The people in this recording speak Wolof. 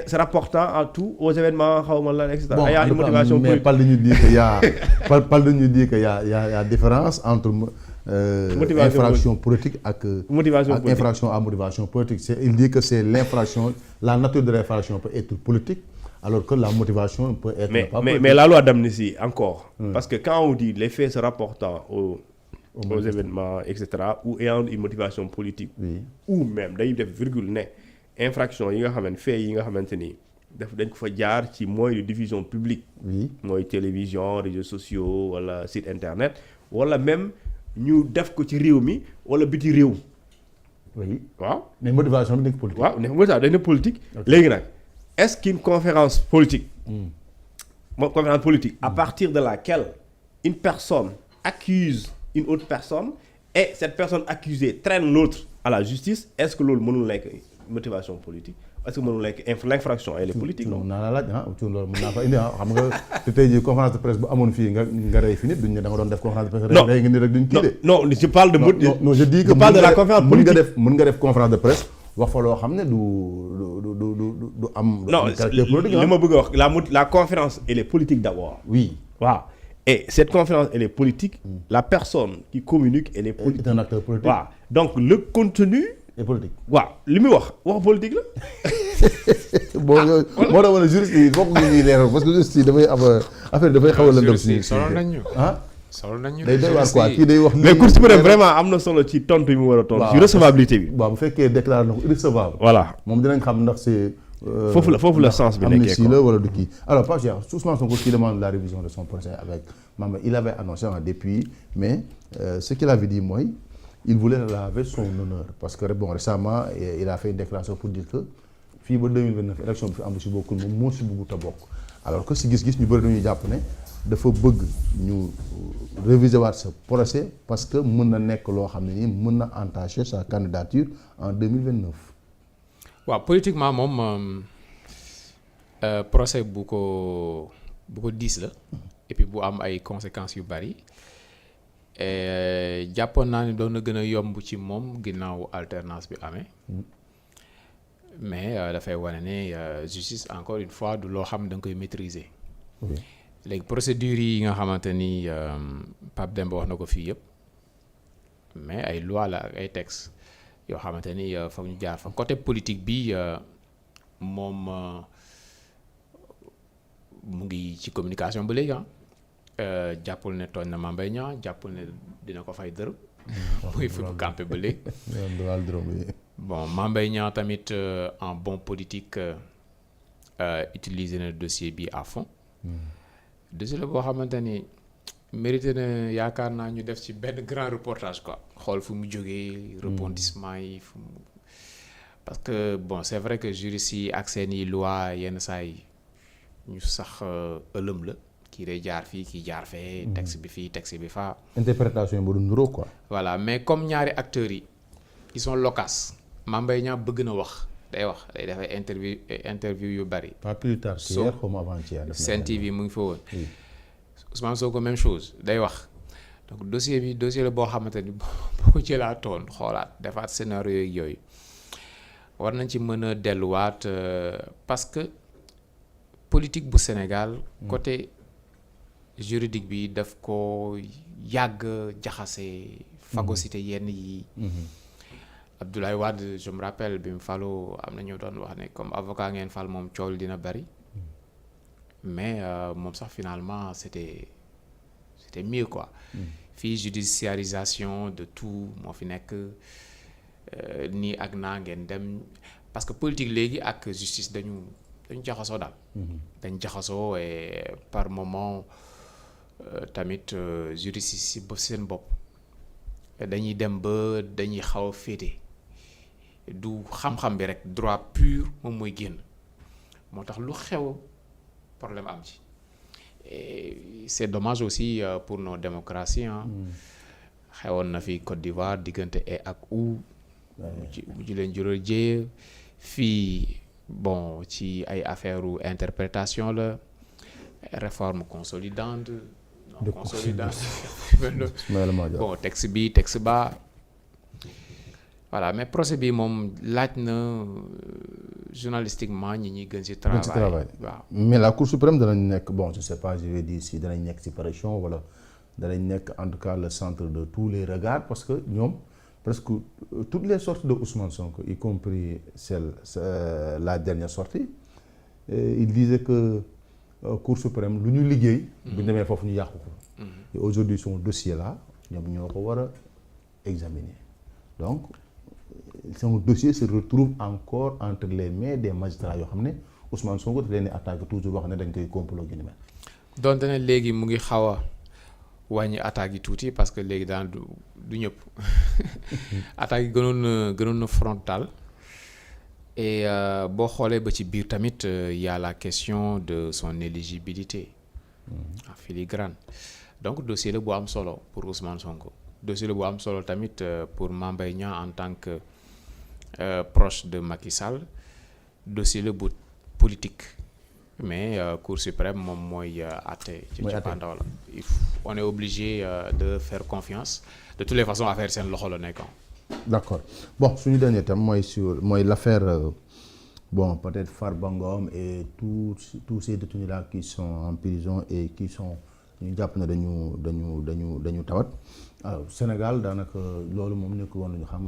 se rapportant à tout aux événements xawma lan et cetera. Bon, il y a une motivation mais politique. pas de nous dire qu'il y a pas de nous dire qu'il y a différence entre infraction politique et motivation politique. infraction à motivation politique. Il dit que c'est l'infraction, la nature de l'infraction peut être politique, alors que la motivation peut être pas politique. Mais la loi d'amnistie, encore. Parce que quand on dit les faits se rapportant aux événements, etc., ou ayant une motivation politique, Oui. ou même, d'ailleurs, des virgule ne, infraction, yi nga xamante fait yi nga xamante ni dañ ko fa jaar ci moyen de diffusion publique. Oui. mooy télévision réseaux sociaux wala site internet wala même ñu def ko ci réew mi wala biti réew. Oui. waaw. Mais motivation bi nekk politique. waaw ne mooy sax dañ ne politique. léegi nag est-ce qu'une conférence politique. Conférence politique à partir de laquelle une personne accuse une autre personne et cette personne accusée traîne l'autre à la justice, est-ce que loolu mënul nekk motivation politique? Est-ce que mënul nekk l'infraction elle est politique non? naa la laaj ci loolu mën naa fa indi xam nga te tey jii conférence de presse bu amoon fii nga rey fi nit duñ ne da nga doon def conférence de presse rey nga nit rek duñ kii de. Non, je parle de non je dis que je parle de la conférence politique. mën nga def conférence de presse wax fa loo xam ne du am. Non, caractère politique li ma bëgg a wax la conférence elle est politique d'abord. Oui. Waaw. Et cette conférence elle est politique. La personne qui communique elle est politique. C'est un acteur politique. Waaw. Donc le contenu et politique. waaw li muy wax politique la. bon moo tax ma ne juriste yi bokk nga ñuy leeral parce que juriste yi dafay am affaire dafay xaw a lëndëm si. solo nañu. solo nañu. day doy waar quoi kii day wax. mais Cour suprême vraiment am na solo ci tontu yi mu war a tontu. ci recevabilité bi. waaw bu fekkee déclaré na ko irrecevable. voilà moom dinañ xam ndax c'est. foofu la sens bi nekkee quoi. Wala du kii alors Pape Cheikh Ousmane Sonko qui demande la révision de son procès avec Mame, il avait annoncé en dépit mais ce qu'il avait dit mooy il voulait laver son honneur parce que bon récemment il a fait une déclaration pour dire que fii ba 2029 élection bi fi am si bokkul moom moo si bëggut a bokk alors que si gis-gis ñu bëri dañuy jàpp ne dafa bëgg ñu réviser waat sa procès parce que mën na nekk loo xam ne nii mën na entacher sa candidature en 2029. waaw politiquement moom procès bu ko diis la et puis bu am ay conséquences yu bari jàppoon naa ni doon na gën a yomb ci moom ginnaaw alternance bi amee mais dafay wane ne justice encore une fois du loo xam da nga koy maîtriser. léegi procédures yi nga xamante ni Pape Demba wax na ko fii yëpp mais ay loi la ak ay textes yoo xamante ni foog ñu jaar fa côté politique bi moom mu ngi ci communication ba léegi jàppul ne tooñ na Mame Mbaye Niang jàppul ne dina ko fay dërëm. muy fi mu campé ba léegi. bon Mame Mbaye Niang tamit en bon politique utiliser na dossier bi à fond. dossier la boo xamante ni mérité na yaakaar naa ñu def ci benn grand reportage quoi xool fu mu jógee. rebondissement yi fu mu parce que bon c'est vrai que juristes yi ak seeni loi yenn saa yi ñu sax ëlëm la. kii day jaar fii kii jaar fee. texte bi fii texte bi faa. interprétation yi ba du niroo quoi. voilà mais comme ñaari acteurs yi ils sont loquaces. Mame Mbaye Niang bëgg na wax day def ay interview yu bari. pas plus tard qu'hier comme avant-hier. Sen TV mu ngi fa woon. Ousmane Sonko même chose day wax donc dossier la boo xamante ni boo ko jëlaatoon xoolaat defaat scénario yooyu war nañ ci mën a delluwaat parce que politique bu Sénégal côté. juridique bi daf ko yàgg jaxase phagocyté yenn yi. Abdoulaye Wade je me rappelle bi mu faloo am na ñu doon wax ne comme avocat ngeen fal moom coow dina bari mais moom sax finalement c'était mieux quoi. fii judiciarisation de tout moo fi nekk nii ak naa ngeen dem parce que politique léegi ak justice dañu jaxasoo daal. dañ jaxasoo et par moment. tamit juriste si seen bopp dañuy dem ba dañuy xaw a féete du xam-xam bi rek droit pur moom mooy génn moo tax lu xew problème am ci et c'est dommage aussi pour nos démocraties xewoon na fi Côte d'Ivoire diggante et ak u mu ci leen jural jéye fii bon ci ay affaire interprétation la réforme consolidante bon texte ba voilà mais procès bi moom laaj na journalistiquement ñi ñuy gën ci travail waaw. mais la Cour suprême danañ nekk bon je sais pas je vais dire si danañ nekk ci pression wala danañ nekk en tout cas le centre de tous les regards parce que ñoom presque toutes les sorties de Ousmane Sonko y compris la dernière sortie il disait que Cour suprême lu ñu liggéey. bu ñu demee foofu ñu yàqu ko. et aujourd'hui son dossier là ñoom ñoo ko war a examiner donc son dossier se retrouve encore entre les mains des magistrats yoo xam ne Ousmane Sonko daf leen di attaqué toujours wax ne dañ koy complot gi ni mel. donte ne léegi mu ngi xaw a wàññi attaques yi tuuti parce que léegi daan du ñëpp attaques yi gënoon na frontal et boo xoolee ba ci biir tamit y a la question de son éligibilité en filigrane donc dossier la bu am solo pour Ousmane Sonko dossier la bu am solo tamit pour Mame Mbaye Niang en tant que proche de Macky Sall dossier la bu politique mais Cour suprême moom mooy àtte ci cappaandaw la on est obligé de faire confiance de toutes les façons affaire seen loxo la nekk. D'accord bon suñu dernier thème mooy l'affaire bon peut-être Farba Ngom et tous ces détenus là qui sont en prison et qui sont ñu jàpp ne dañu tawat alors Sénégal daanaka loolu moom nekk woon nañu xam